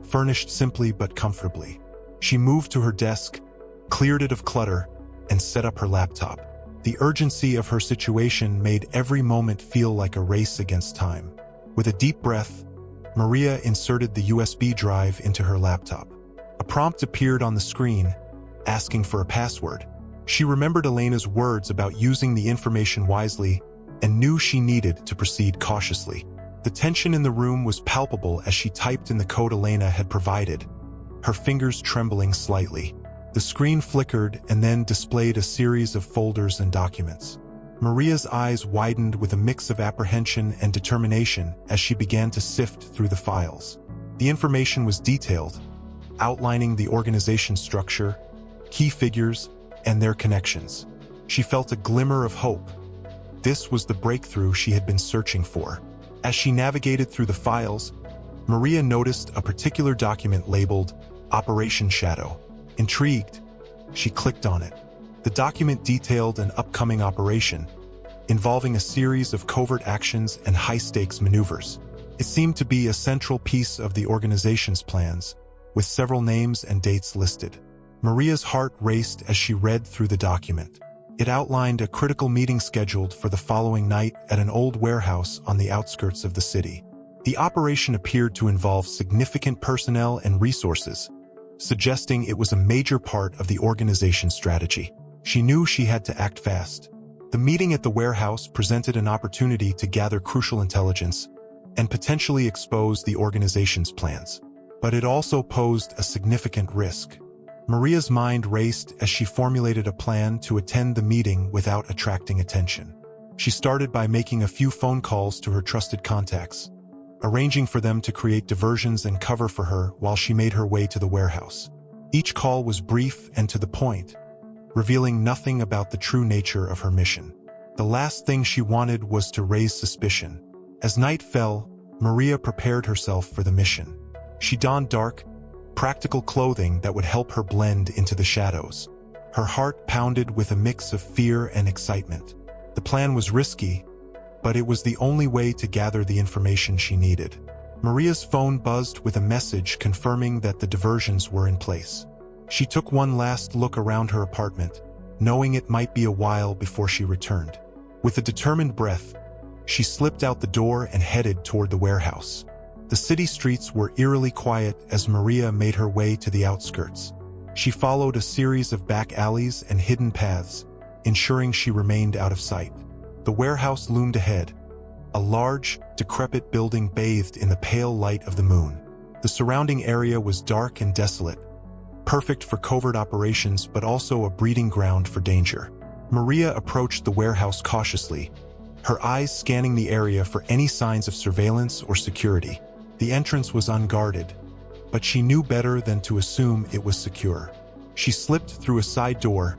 furnished simply but comfortably. She moved to her desk, cleared it of clutter, and set up her laptop. The urgency of her situation made every moment feel like a race against time. With a deep breath, Maria inserted the USB drive into her laptop. A prompt appeared on the screen, asking for a password. She remembered Elena's words about using the information wisely and knew she needed to proceed cautiously. The tension in the room was palpable as she typed in the code Elena had provided, her fingers trembling slightly. The screen flickered and then displayed a series of folders and documents. Maria's eyes widened with a mix of apprehension and determination as she began to sift through the files. The information was detailed, outlining the organization's structure, key figures, and their connections. She felt a glimmer of hope. This was the breakthrough she had been searching for. As she navigated through the files, Maria noticed a particular document labeled Operation Shadow. Intrigued, she clicked on it. The document detailed an upcoming operation, involving a series of covert actions and high-stakes maneuvers. It seemed to be a central piece of the organization's plans, with several names and dates listed. Maria's heart raced as she read through the document. It outlined a critical meeting scheduled for the following night at an old warehouse on the outskirts of the city. The operation appeared to involve significant personnel and resources, suggesting it was a major part of the organization's strategy. She knew she had to act fast. The meeting at the warehouse presented an opportunity to gather crucial intelligence and potentially expose the organization's plans. But it also posed a significant risk. Maria's mind raced as she formulated a plan to attend the meeting without attracting attention. She started by making a few phone calls to her trusted contacts, arranging for them to create diversions and cover for her while she made her way to the warehouse. Each call was brief and to the point, revealing nothing about the true nature of her mission. The last thing she wanted was to raise suspicion. As night fell, Maria prepared herself for the mission. She donned dark, practical clothing that would help her blend into the shadows. Her heart pounded with a mix of fear and excitement. The plan was risky, but it was the only way to gather the information she needed. Maria's phone buzzed with a message confirming that the diversions were in place. She took one last look around her apartment, knowing it might be a while before she returned. With a determined breath, she slipped out the door and headed toward the warehouse. The city streets were eerily quiet as Maria made her way to the outskirts. She followed a series of back alleys and hidden paths, ensuring she remained out of sight. The warehouse loomed ahead, a large, decrepit building bathed in the pale light of the moon. The surrounding area was dark and desolate, perfect for covert operations but also a breeding ground for danger. Maria approached the warehouse cautiously, her eyes scanning the area for any signs of surveillance or security. The entrance was unguarded, but she knew better than to assume it was secure. She slipped through a side door,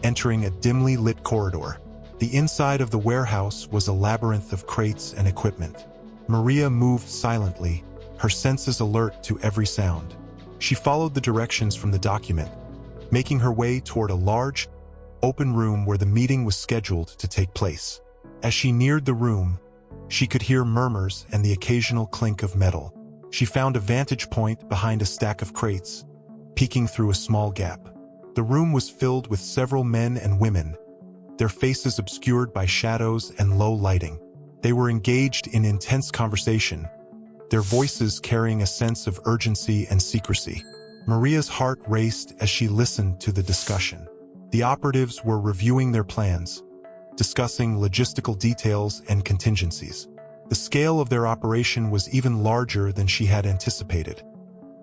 entering a dimly lit corridor. The inside of the warehouse was a labyrinth of crates and equipment. Maria moved silently, her senses alert to every sound. She followed the directions from the document, making her way toward a large, open room where the meeting was scheduled to take place. As she neared the room, she could hear murmurs and the occasional clink of metal. She found a vantage point behind a stack of crates, peeking through a small gap. The room was filled with several men and women, their faces obscured by shadows and low lighting. They were engaged in intense conversation, their voices carrying a sense of urgency and secrecy. Maria's heart raced as she listened to the discussion. The operatives were reviewing their plans, discussing logistical details and contingencies. The scale of their operation was even larger than she had anticipated,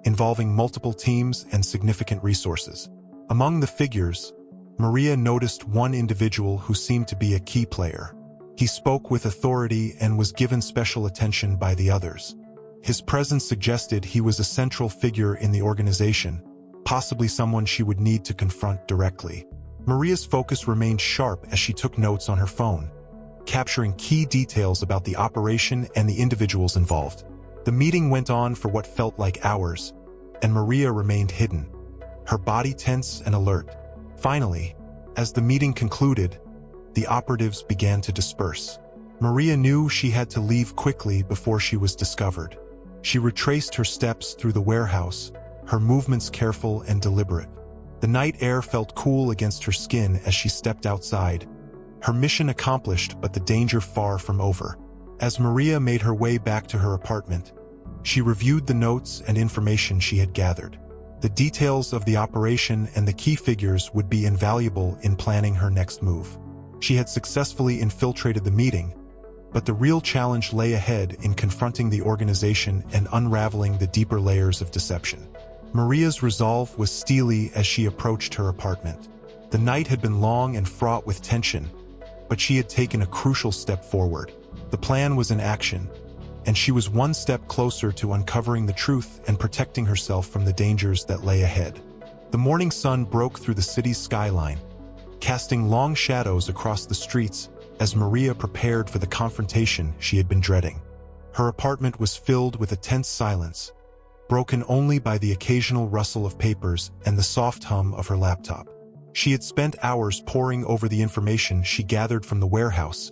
involving multiple teams and significant resources. Among the figures, Maria noticed one individual who seemed to be a key player. He spoke with authority and was given special attention by the others. His presence suggested he was a central figure in the organization, possibly someone she would need to confront directly. Maria's focus remained sharp as she took notes on her phone, capturing key details about the operation and the individuals involved. The meeting went on for what felt like hours, and Maria remained hidden, her body tense and alert. Finally, as the meeting concluded, the operatives began to disperse. Maria knew she had to leave quickly before she was discovered. She retraced her steps through the warehouse, her movements careful and deliberate. The night air felt cool against her skin as she stepped outside, her mission accomplished but the danger far from over. As Maria made her way back to her apartment, she reviewed the notes and information she had gathered. The details of the operation and the key figures would be invaluable in planning her next move. She had successfully infiltrated the meeting, but the real challenge lay ahead in confronting the organization and unraveling the deeper layers of deception. Maria's resolve was steely as she approached her apartment. The night had been long and fraught with tension, but she had taken a crucial step forward. The plan was in action, and she was one step closer to uncovering the truth and protecting herself from the dangers that lay ahead. The morning sun broke through the city's skyline, casting long shadows across the streets as Maria prepared for the confrontation she had been dreading. Her apartment was filled with a tense silence, broken only by the occasional rustle of papers and the soft hum of her laptop. She had spent hours poring over the information she gathered from the warehouse,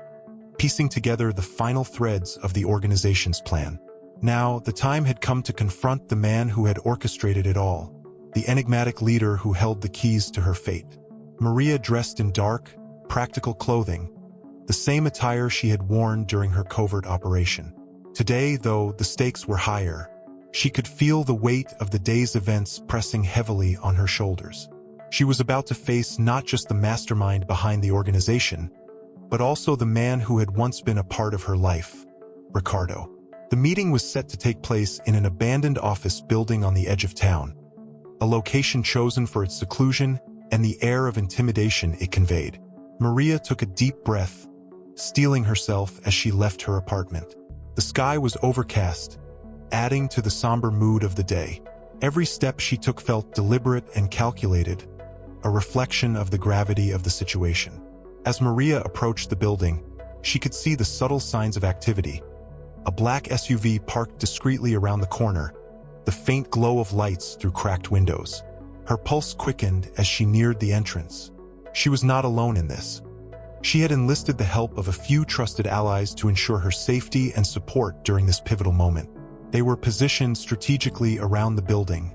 piecing together the final threads of the organization's plan. Now, the time had come to confront the man who had orchestrated it all, the enigmatic leader who held the keys to her fate. Maria dressed in dark, practical clothing, the same attire she had worn during her covert operation. Today, though, the stakes were higher. She could feel the weight of the day's events pressing heavily on her shoulders. She was about to face not just the mastermind behind the organization, but also the man who had once been a part of her life, Ricardo. The meeting was set to take place in an abandoned office building on the edge of town, a location chosen for its seclusion and the air of intimidation it conveyed. Maria took a deep breath, steeling herself as she left her apartment. The sky was overcast, adding to the somber mood of the day. Every step she took felt deliberate and calculated, a reflection of the gravity of the situation. As Maria approached the building, she could see the subtle signs of activity. A black SUV parked discreetly around the corner, the faint glow of lights through cracked windows. Her pulse quickened as she neared the entrance. She was not alone in this. She had enlisted the help of a few trusted allies to ensure her safety and support during this pivotal moment. They were positioned strategically around the building,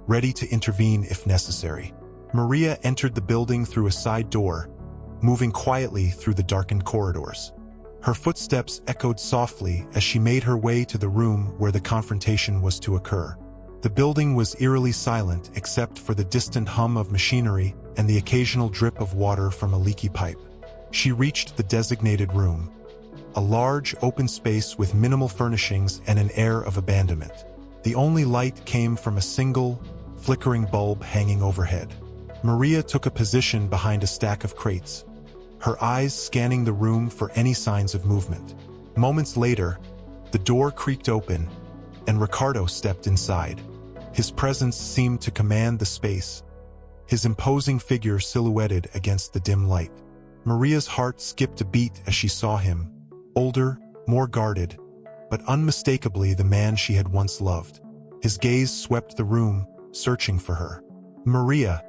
ready to intervene if necessary. Maria entered the building through a side door, moving quietly through the darkened corridors. Her footsteps echoed softly as she made her way to the room where the confrontation was to occur. The building was eerily silent except for the distant hum of machinery and the occasional drip of water from a leaky pipe. She reached the designated room, a large, open space with minimal furnishings and an air of abandonment. The only light came from a single, flickering bulb hanging overhead. Maria took a position behind a stack of crates, her eyes scanning the room for any signs of movement. Moments later, the door creaked open, and Ricardo stepped inside. His presence seemed to command the space, his imposing figure silhouetted against the dim light. Maria's heart skipped a beat as she saw him, older, more guarded, but unmistakably the man she had once loved. His gaze swept the room, searching for her. "Maria,"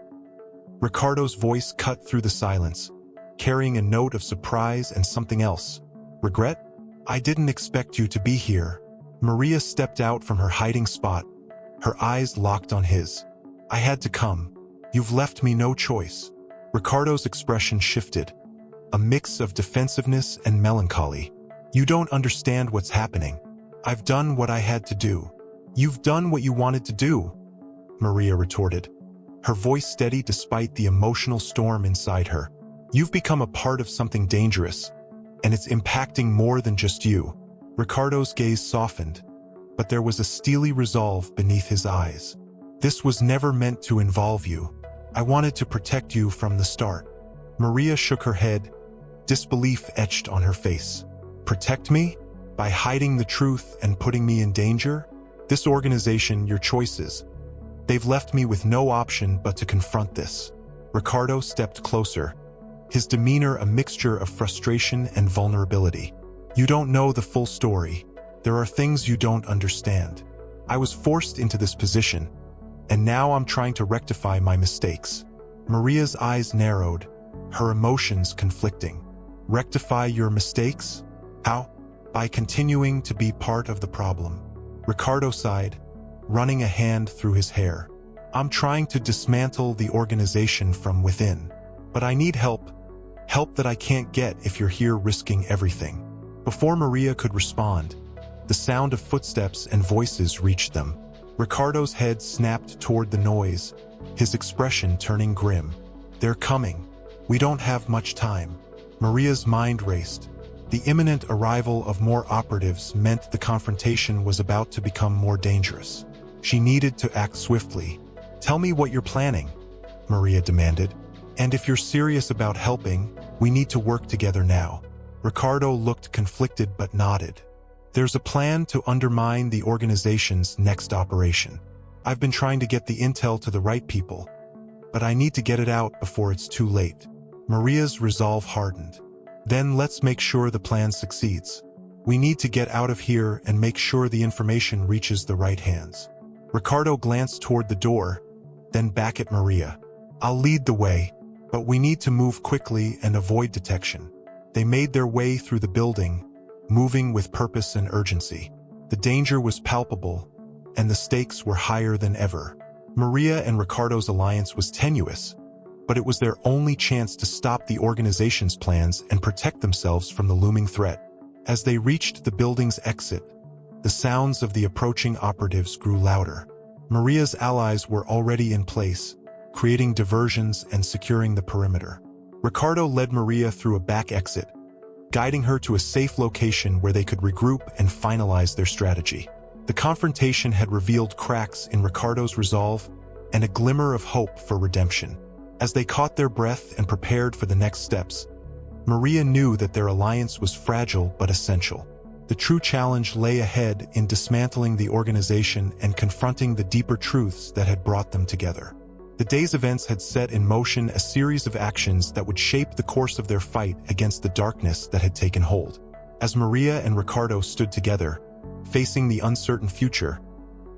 Ricardo's voice cut through the silence, carrying a note of surprise and something else. Regret? I didn't expect you to be here. Maria stepped out from her hiding spot, her eyes locked on his. I had to come. You've left me no choice. Ricardo's expression shifted, a mix of defensiveness and melancholy. You don't understand what's happening. I've done what I had to do. You've done what you wanted to do, Maria retorted, her voice steady despite the emotional storm inside her. You've become a part of something dangerous, and it's impacting more than just you. Ricardo's gaze softened, but there was a steely resolve beneath his eyes. This was never meant to involve you. I wanted to protect you from the start. Maria shook her head, disbelief etched on her face. Protect me? By hiding the truth and putting me in danger? This organization, your choices. They've left me with no option but to confront this. Ricardo stepped closer, his demeanor a mixture of frustration and vulnerability. You don't know the full story. There are things you don't understand. I was forced into this position, and now I'm trying to rectify my mistakes. Maria's eyes narrowed, her emotions conflicting. Rectify your mistakes? How? By continuing to be part of the problem. Ricardo sighed, running a hand through his hair. I'm trying to dismantle the organization from within, but I need help. Help that I can't get if you're here risking everything. Before Maria could respond, the sound of footsteps and voices reached them. Ricardo's head snapped toward the noise, his expression turning grim. They're coming. We don't have much time. Maria's mind raced. The imminent arrival of more operatives meant the confrontation was about to become more dangerous. She needed to act swiftly. Tell me what you're planning, Maria demanded. And if you're serious about helping, we need to work together now. Ricardo looked conflicted but nodded. There's a plan to undermine the organization's next operation. I've been trying to get the intel to the right people, but I need to get it out before it's too late. Maria's resolve hardened. Then let's make sure the plan succeeds. We need to get out of here and make sure the information reaches the right hands. Ricardo glanced toward the door, then back at Maria. I'll lead the way, but we need to move quickly and avoid detection. They made their way through the building, moving with purpose and urgency. The danger was palpable, and the stakes were higher than ever. Maria and Ricardo's alliance was tenuous, but it was their only chance to stop the organization's plans and protect themselves from the looming threat. As they reached the building's exit, the sounds of the approaching operatives grew louder. Maria's allies were already in place, creating diversions and securing the perimeter. Ricardo led Maria through a back exit, guiding her to a safe location where they could regroup and finalize their strategy. The confrontation had revealed cracks in Ricardo's resolve and a glimmer of hope for redemption. As they caught their breath and prepared for the next steps, Maria knew that their alliance was fragile but essential. The true challenge lay ahead in dismantling the organization and confronting the deeper truths that had brought them together. The day's events had set in motion a series of actions that would shape the course of their fight against the darkness that had taken hold. As Maria and Ricardo stood together, facing the uncertain future,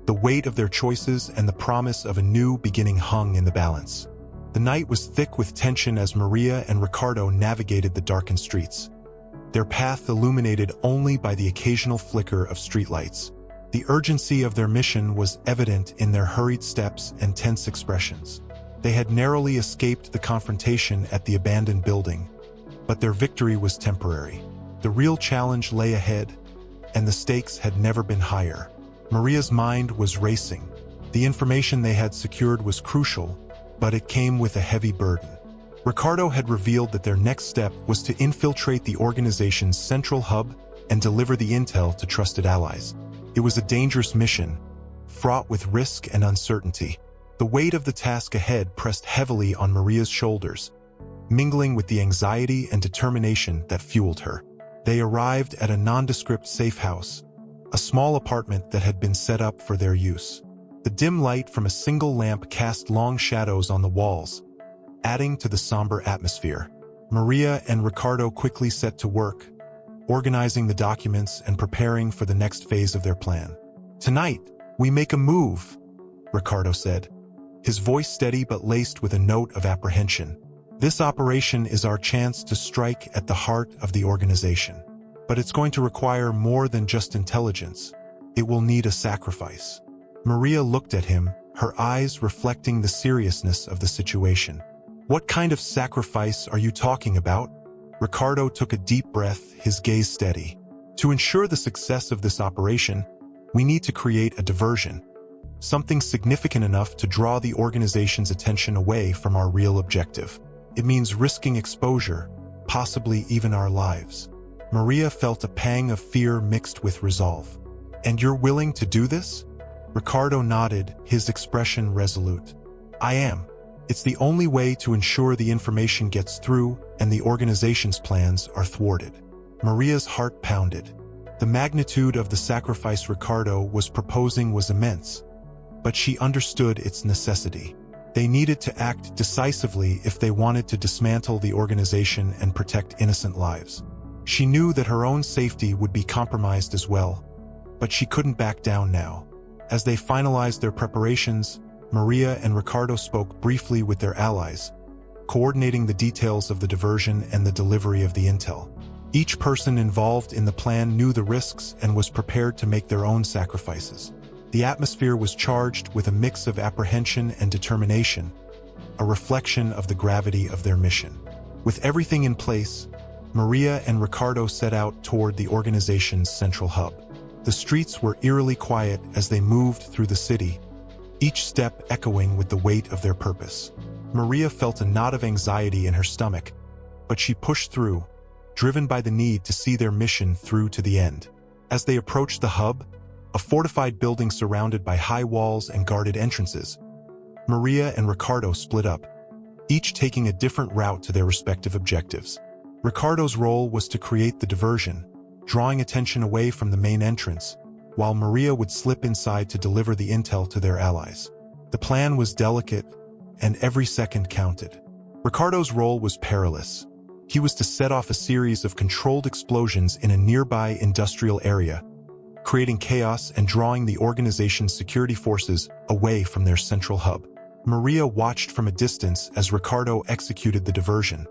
the weight of their choices and the promise of a new beginning hung in the balance. The night was thick with tension as Maria and Ricardo navigated the darkened streets, their path illuminated only by the occasional flicker of streetlights. The urgency of their mission was evident in their hurried steps and tense expressions. They had narrowly escaped the confrontation at the abandoned building, but their victory was temporary. The real challenge lay ahead, and the stakes had never been higher. Maria's mind was racing. The information they had secured was crucial, but it came with a heavy burden. Ricardo had revealed that their next step was to infiltrate the organization's central hub and deliver the intel to trusted allies. It was a dangerous mission, fraught with risk and uncertainty. The weight of the task ahead pressed heavily on Maria's shoulders, mingling with the anxiety and determination that fueled her. They arrived at a nondescript safe house, a small apartment that had been set up for their use. The dim light from a single lamp cast long shadows on the walls, adding to the somber atmosphere. Maria and Ricardo quickly set to work, organizing the documents and preparing for the next phase of their plan. Tonight, we make a move, Ricardo said, his voice steady but laced with a note of apprehension. "This operation is our chance to strike at the heart of the organization. But it's going to require more than just intelligence. It will need a sacrifice." Maria looked at him, her eyes reflecting the seriousness of the situation. "What kind of sacrifice are you talking about?" Ricardo took a deep breath, his gaze steady. "To ensure the success of this operation, we need to create a diversion. Something significant enough to draw the organization's attention away from our real objective. It means risking exposure, possibly even our lives." Maria felt a pang of fear mixed with resolve. "And you're willing to do this?" Ricardo nodded, his expression resolute. "I am. It's the only way to ensure the information gets through and the organization's plans are thwarted." Maria's heart pounded. The magnitude of the sacrifice Ricardo was proposing was immense, but she understood its necessity. They needed to act decisively if they wanted to dismantle the organization and protect innocent lives. She knew that her own safety would be compromised as well, but she couldn't back down now. As they finalized their preparations, Maria and Ricardo spoke briefly with their allies, coordinating the details of the diversion and the delivery of the intel. Each person involved in the plan knew the risks and was prepared to make their own sacrifices. The atmosphere was charged with a mix of apprehension and determination, a reflection of the gravity of their mission. With everything in place, Maria and Ricardo set out toward the organization's central hub. The streets were eerily quiet as they moved through the city, each step echoing with the weight of their purpose. Maria felt a knot of anxiety in her stomach, but she pushed through, driven by the need to see their mission through to the end. As they approached the hub, a fortified building surrounded by high walls and guarded entrances, Maria and Ricardo split up, each taking a different route to their respective objectives. Ricardo's role was to create the diversion, drawing attention away from the main entrance, while Maria would slip inside to deliver the intel to their allies. The plan was delicate, and every second counted. Ricardo's role was perilous. He was to set off a series of controlled explosions in a nearby industrial area, creating chaos and drawing the organization's security forces away from their central hub. Maria watched from a distance as Ricardo executed the diversion,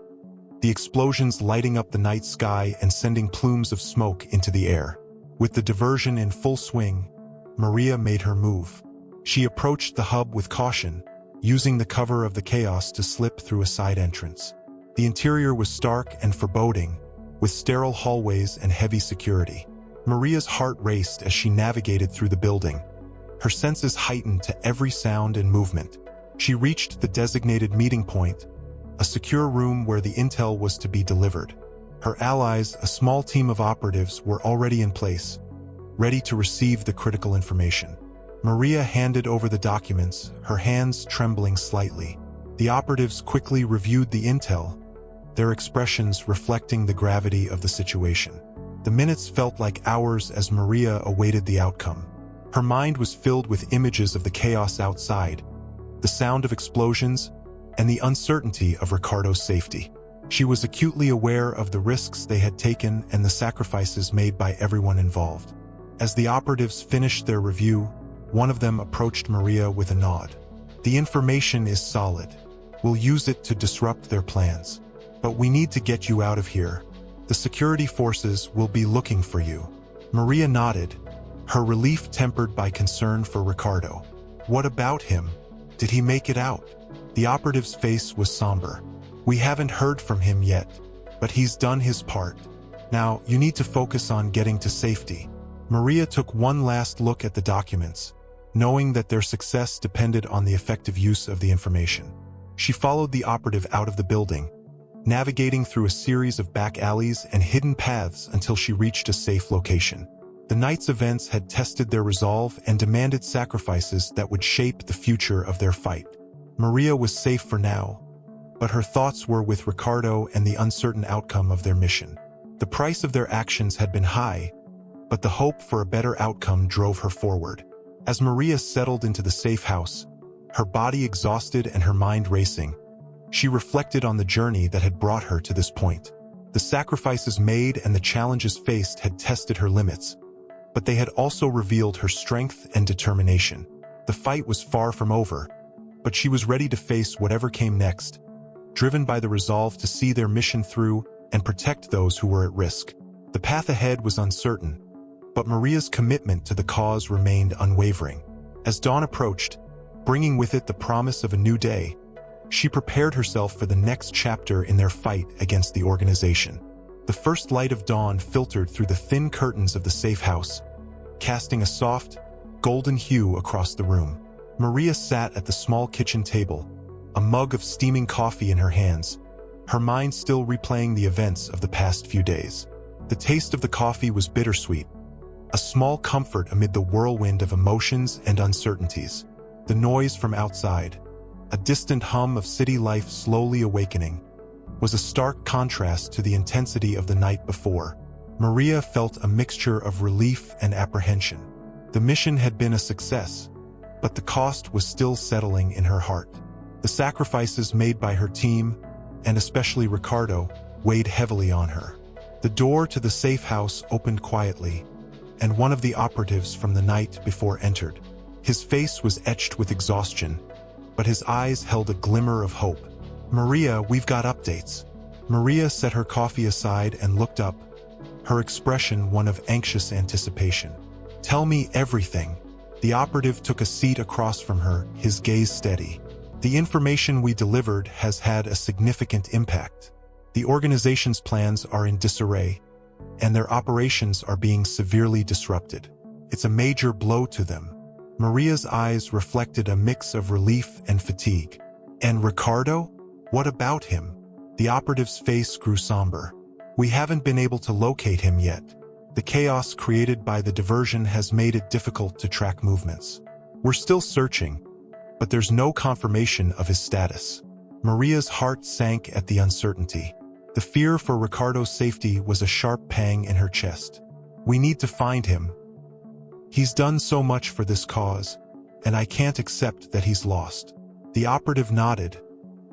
the explosions lighting up the night sky and sending plumes of smoke into the air. With the diversion in full swing, Maria made her move. She approached the hub with caution, using the cover of the chaos to slip through a side entrance. The interior was stark and foreboding, with sterile hallways and heavy security. Maria's heart raced as she navigated through the building, her senses heightened to every sound and movement. She reached the designated meeting point, a secure room where the intel was to be delivered. Her allies, a small team of operatives, were already in place, ready to receive the critical information. Maria handed over the documents, her hands trembling slightly. The operatives quickly reviewed the intel, their expressions reflecting the gravity of the situation. The minutes felt like hours as Maria awaited the outcome. Her mind was filled with images of the chaos outside, the sound of explosions, and the uncertainty of Ricardo's safety. She was acutely aware of the risks they had taken and the sacrifices made by everyone involved. As the operatives finished their review, one of them approached Maria with a nod. "The information is solid. We'll use it to disrupt their plans. But we need to get you out of here. The security forces will be looking for you." Maria nodded, her relief tempered by concern for Ricardo. "What about him? Did he make it out?" The operative's face was somber. "We haven't heard from him yet, but he's done his part. Now, you need to focus on getting to safety." Maria took one last look at the documents, knowing that their success depended on the effective use of the information. She followed the operative out of the building, navigating through a series of back alleys and hidden paths until she reached a safe location. The night's events had tested their resolve and demanded sacrifices that would shape the future of their fight. Maria was safe for now, but her thoughts were with Ricardo and the uncertain outcome of their mission. The price of their actions had been high, but the hope for a better outcome drove her forward. As Maria settled into the safe house, her body exhausted and her mind racing, she reflected on the journey that had brought her to this point. The sacrifices made and the challenges faced had tested her limits, but they had also revealed her strength and determination. The fight was far from over, but she was ready to face whatever came next, driven by the resolve to see their mission through and protect those who were at risk. The path ahead was uncertain, but Maria's commitment to the cause remained unwavering. As dawn approached, bringing with it the promise of a new day, she prepared herself for the next chapter in their fight against the organization. The first light of dawn filtered through the thin curtains of the safe house, casting a soft, golden hue across the room. Maria sat at the small kitchen table, a mug of steaming coffee in her hands, her mind still replaying the events of the past few days. The taste of the coffee was bittersweet, a small comfort amid the whirlwind of emotions and uncertainties. The noise from outside, a distant hum of city life slowly awakening, was a stark contrast to the intensity of the night before. Maria felt a mixture of relief and apprehension. The mission had been a success, but the cost was still settling in her heart. The sacrifices made by her team, and especially Ricardo, weighed heavily on her. The door to the safe house opened quietly, and one of the operatives from the night before entered. His face was etched with exhaustion, but his eyes held a glimmer of hope. "Maria, we've got updates." Maria set her coffee aside and looked up, her expression one of anxious anticipation. "Tell me everything." The operative took a seat across from her, his gaze steady. "The information we delivered has had a significant impact. The organization's plans are in disarray, and their operations are being severely disrupted. It's a major blow to them." Maria's eyes reflected a mix of relief and fatigue. "And Ricardo? What about him?" The operative's face grew somber. "We haven't been able to locate him yet. The chaos created by the diversion has made it difficult to track movements. We're still searching, but there's no confirmation of his status." Maria's heart sank at the uncertainty. The fear for Ricardo's safety was a sharp pang in her chest. "We need to find him. He's done so much for this cause, and I can't accept that he's lost." The operative nodded,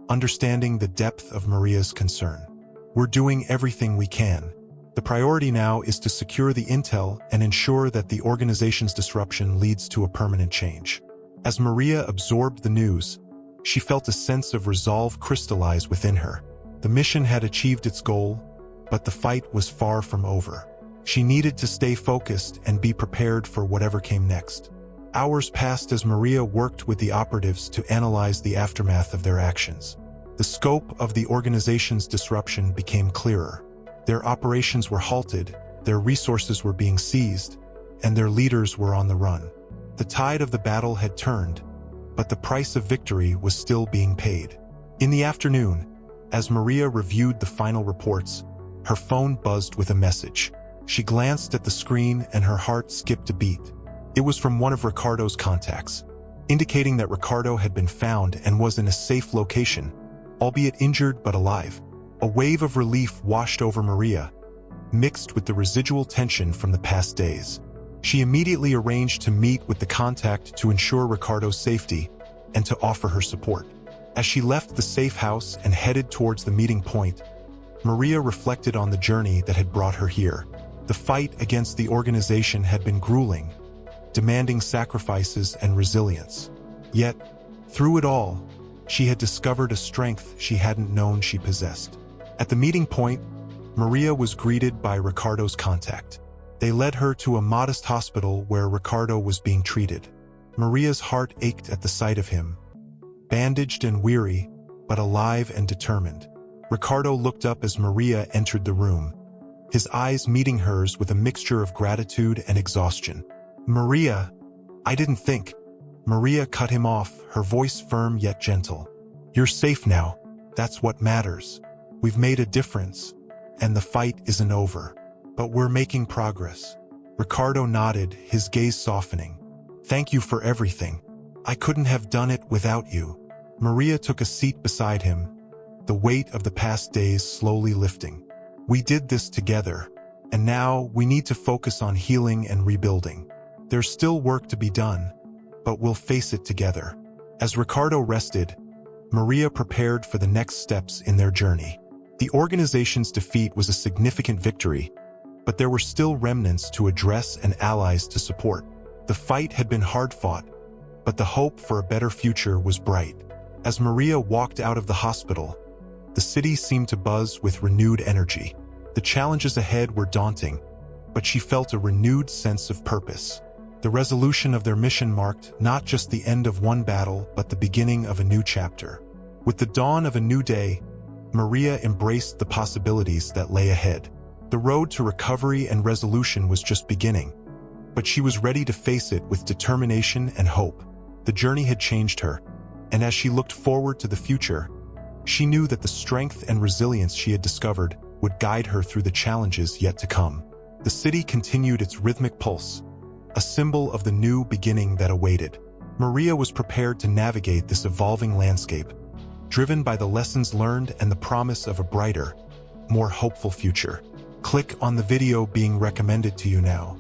understanding the depth of Maria's concern. "We're doing everything we can. The priority now is to secure the intel and ensure that the organization's disruption leads to a permanent change." As Maria absorbed the news, she felt a sense of resolve crystallize within her. The mission had achieved its goal, but the fight was far from over. She needed to stay focused and be prepared for whatever came next. Hours passed as Maria worked with the operatives to analyze the aftermath of their actions. The scope of the organization's disruption became clearer. Their operations were halted, their resources were being seized, and their leaders were on the run. The tide of the battle had turned, but the price of victory was still being paid. In the afternoon, as Maria reviewed the final reports, her phone buzzed with a message. She glanced at the screen and her heart skipped a beat. It was from one of Ricardo's contacts, indicating that Ricardo had been found and was in a safe location, albeit injured but alive. A wave of relief washed over Maria, mixed with the residual tension from the past days. She immediately arranged to meet with the contact to ensure Ricardo's safety and to offer her support. As she left the safe house and headed towards the meeting point, Maria reflected on the journey that had brought her here. The fight against the organization had been grueling, demanding sacrifices and resilience. Yet, through it all, she had discovered a strength she hadn't known she possessed. At the meeting point, Maria was greeted by Ricardo's contact. They led her to a modest hospital where Ricardo was being treated. Maria's heart ached at the sight of him, bandaged and weary, but alive and determined. Ricardo looked up as Maria entered the room, his eyes meeting hers with a mixture of gratitude and exhaustion. "Maria, I didn't think." Maria cut him off, her voice firm yet gentle. "You're safe now. That's what matters. We've made a difference, and the fight isn't over. But we're making progress." Ricardo nodded, his gaze softening. "Thank you for everything. I couldn't have done it without you." Maria took a seat beside him, the weight of the past days slowly lifting. "We did this together, and now we need to focus on healing and rebuilding. There's still work to be done, but we'll face it together." As Ricardo rested, Maria prepared for the next steps in their journey. The organization's defeat was a significant victory, but there were still remnants to address and allies to support. The fight had been hard-fought, but the hope for a better future was bright. As Maria walked out of the hospital, the city seemed to buzz with renewed energy. The challenges ahead were daunting, but she felt a renewed sense of purpose. The resolution of their mission marked not just the end of one battle, but the beginning of a new chapter. With the dawn of a new day, Maria embraced the possibilities that lay ahead. The road to recovery and resolution was just beginning, but she was ready to face it with determination and hope. The journey had changed her, and as she looked forward to the future, she knew that the strength and resilience she had discovered would guide her through the challenges yet to come. The city continued its rhythmic pulse, a symbol of the new beginning that awaited. Maria was prepared to navigate this evolving landscape, driven by the lessons learned and the promise of a brighter, more hopeful future. Click on the video being recommended to you now.